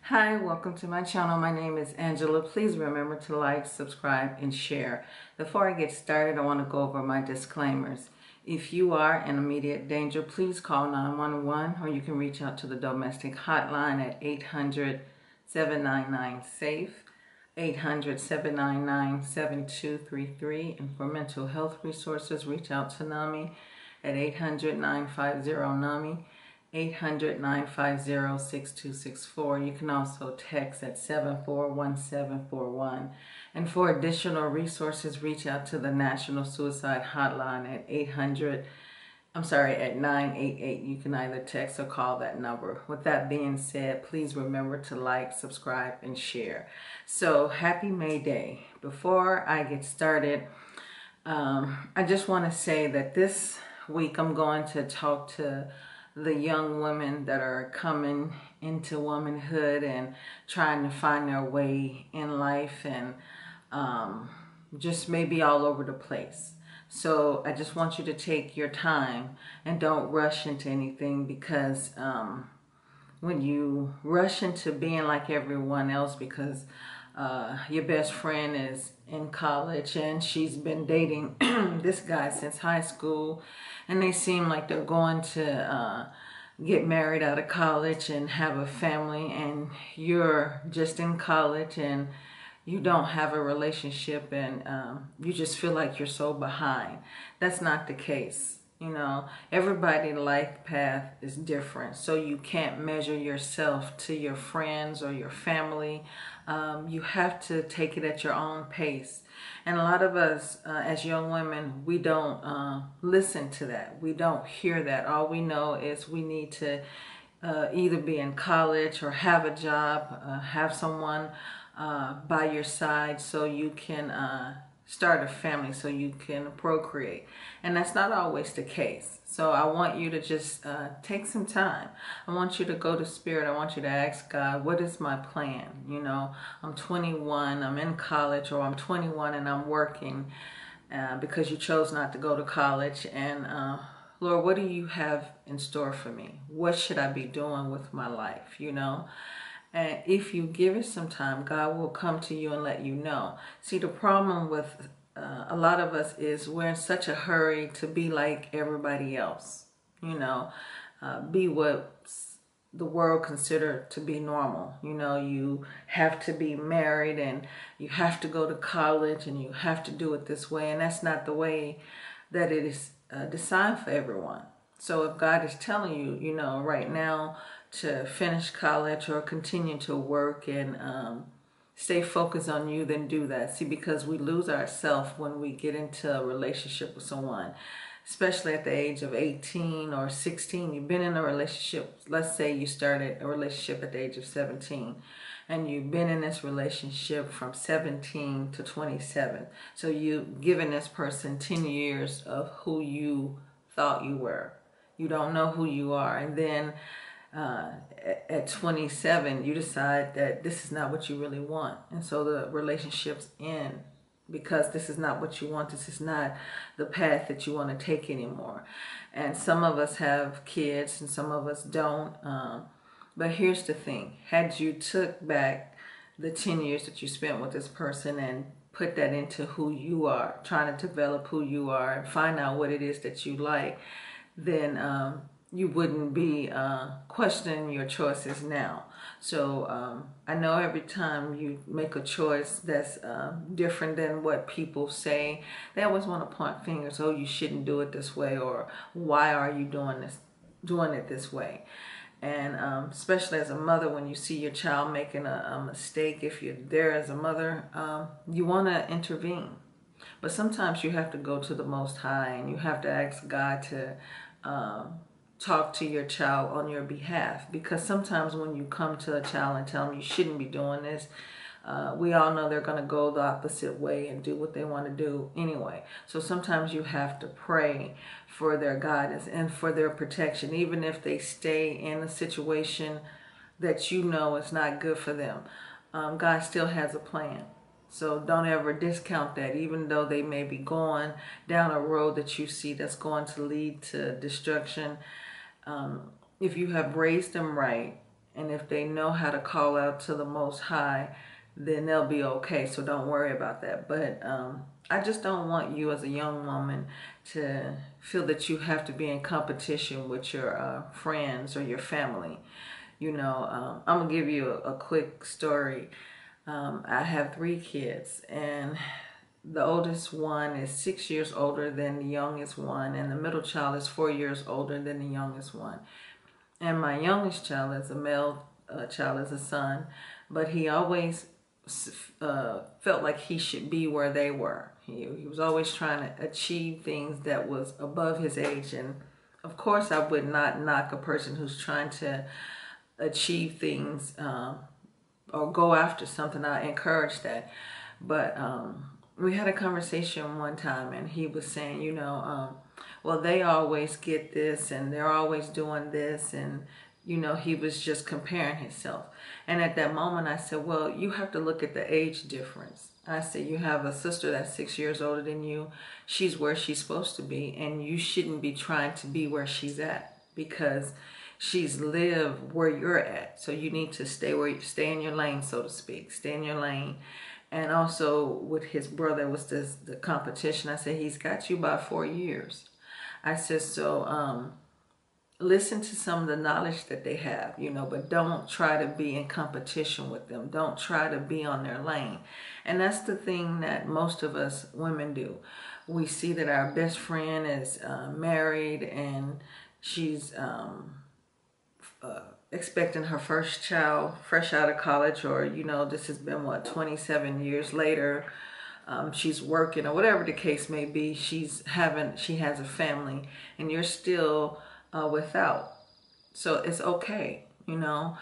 Hi, welcome to my channel. My name is Angela. Please remember to like, subscribe, and share. Before I get started, I want to go over my disclaimers. If you are in immediate danger, please call 911 or you can reach out to the domestic hotline at 800-799-SAFE, 800-799-7233. And for mental health resources, reach out to NAMI at 800-950-NAMI. 800-950-6264. You can also text at 741741. And for additional resources, reach out to the National Suicide Hotline at 988. You can either text or call that number. With that being said, please remember to like, subscribe, and share. So happy May Day. Before I get started, I just want to say that this week I'm going to talk to the young women that are coming into womanhood and trying to find their way in life, and just maybe all over the place. So I just want you to take your time and don't rush into anything, because when you rush into being like everyone else because your best friend is in college and she's been dating this guy since high school, and they seem like they're going to get married out of college and have a family, and you're just in college and you don't have a relationship, and you just feel like you're so behind. That's not the case. You know, everybody's life path is different, so you can't measure yourself to your friends or your family. You have to take it at your own pace. And a lot of us, as young women, we don't listen to that. We don't hear that. All we know is we need to either be in college or have a job, have someone by your side so you can start a family, so you can procreate. And that's not always the case. So I want you to just take some time. I want you to go to Spirit. I want you to ask God, what is my plan? You know, I'm 21, I'm in college, or I'm 21 and I'm working because you chose not to go to college. And Lord, what do you have in store for me? What should I be doing with my life, you know? And if you give it some time, God will come to you and let you know. See, the problem with a lot of us is we're in such a hurry to be like everybody else. You know, be what the world consider to be normal. You know, you have to be married and you have to go to college and you have to do it this way. And that's not the way that it is designed for everyone. So if God is telling you, you know, right now, to finish college or continue to work and stay focused on you, then do that. See, because we lose ourselves when we get into a relationship with someone, especially at the age of 18 or 16. You've been in a relationship. Let's say you started a relationship at the age of 17, and you've been in this relationship from 17 to 27. So you've given this person 10 years of who you thought you were. You don't know who you are. And then at 27, you decide that this is not what you really want. And so the relationship's end because this is not what you want. This is not the path that you want to take anymore. And some of us have kids and some of us don't. But here's the thing. Had you took back the 10 years that you spent with this person and put that into who you are, trying to develop who you are and find out what it is that you like, then you wouldn't be questioning your choices now. So I know every time you make a choice that's different than what people say, they always want to point fingers. Oh, you shouldn't do it this way, or why are you doing it this way? And especially as a mother, when you see your child making a mistake, if you're there as a mother, you want to intervene. But sometimes you have to go to the Most High and you have to ask God to talk to your child on your behalf, because sometimes when you come to a child and tell them you shouldn't be doing this, we all know they're going to go the opposite way and do what they want to do anyway. So sometimes you have to pray for their guidance and for their protection, even if they stay in a situation that you know is not good for them. God still has a plan. So don't ever discount that, even though they may be going down a road that you see that's going to lead to destruction. If you have raised them right And if they know how to call out to the Most High, then they'll be okay. So don't worry about that. But I just don't want you as a young woman to feel that you have to be in competition with your friends or your family. You know, I'm going to give you a quick story. I have 3 kids, and the oldest one is 6 years older than the youngest one, and the middle child is 4 years older than the youngest one. And my youngest child is a male child, is a son, but he always felt like he should be where they were. He was always trying to achieve things that was above his age. And of course, I would not knock a person who's trying to achieve things or go after something. I encourage that. But we had a conversation one time, and he was saying, you know, well, they always get this, and they're always doing this, and you know, he was just comparing himself. And at that moment, I said, well, you have to look at the age difference. I said, you have a sister that's 6 years older than you. She's where she's supposed to be, and you shouldn't be trying to be where she's at, because she's lived where you're at. So you need to stay in your lane, so to speak. Stay in your lane. And also with his brother was the competition. I said, he's got you by 4 years. I said, so listen to some of the knowledge that they have, you know, but don't try to be in competition with them. Don't try to be on their lane. And that's the thing that most of us women do. We see that our best friend is married, and she's expecting her first child fresh out of college, or, you know, this has been, what, 27 years later. She's working, or whatever the case may be. She has a family, and you're still without. So it's okay, you know.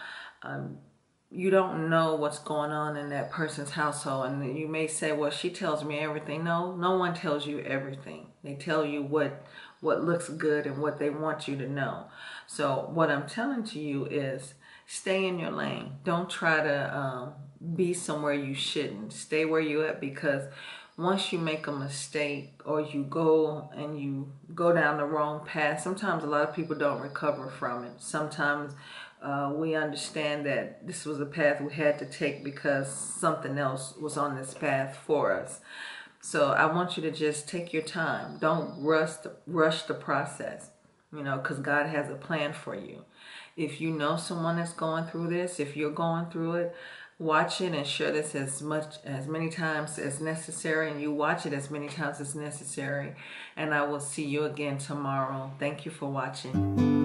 You don't know what's going on in that person's household, and you may say, well, she tells me everything. No, no one tells you everything. They tell you what looks good and what they want you to know. So what I'm telling to you is, stay in your lane. Don't try to be somewhere you shouldn't. Stay where you at, because once you make a mistake, or you go down the wrong path, sometimes a lot of people don't recover from it. Sometimes we understand that this was a path we had to take because something else was on this path for us. So I want you to just take your time. Don't rush the process, you know, because God has a plan for you. If you know someone that's going through this, if you're going through it, watch it and share this as many times as necessary, and you watch it as many times as necessary. And I will see you again tomorrow. Thank you for watching.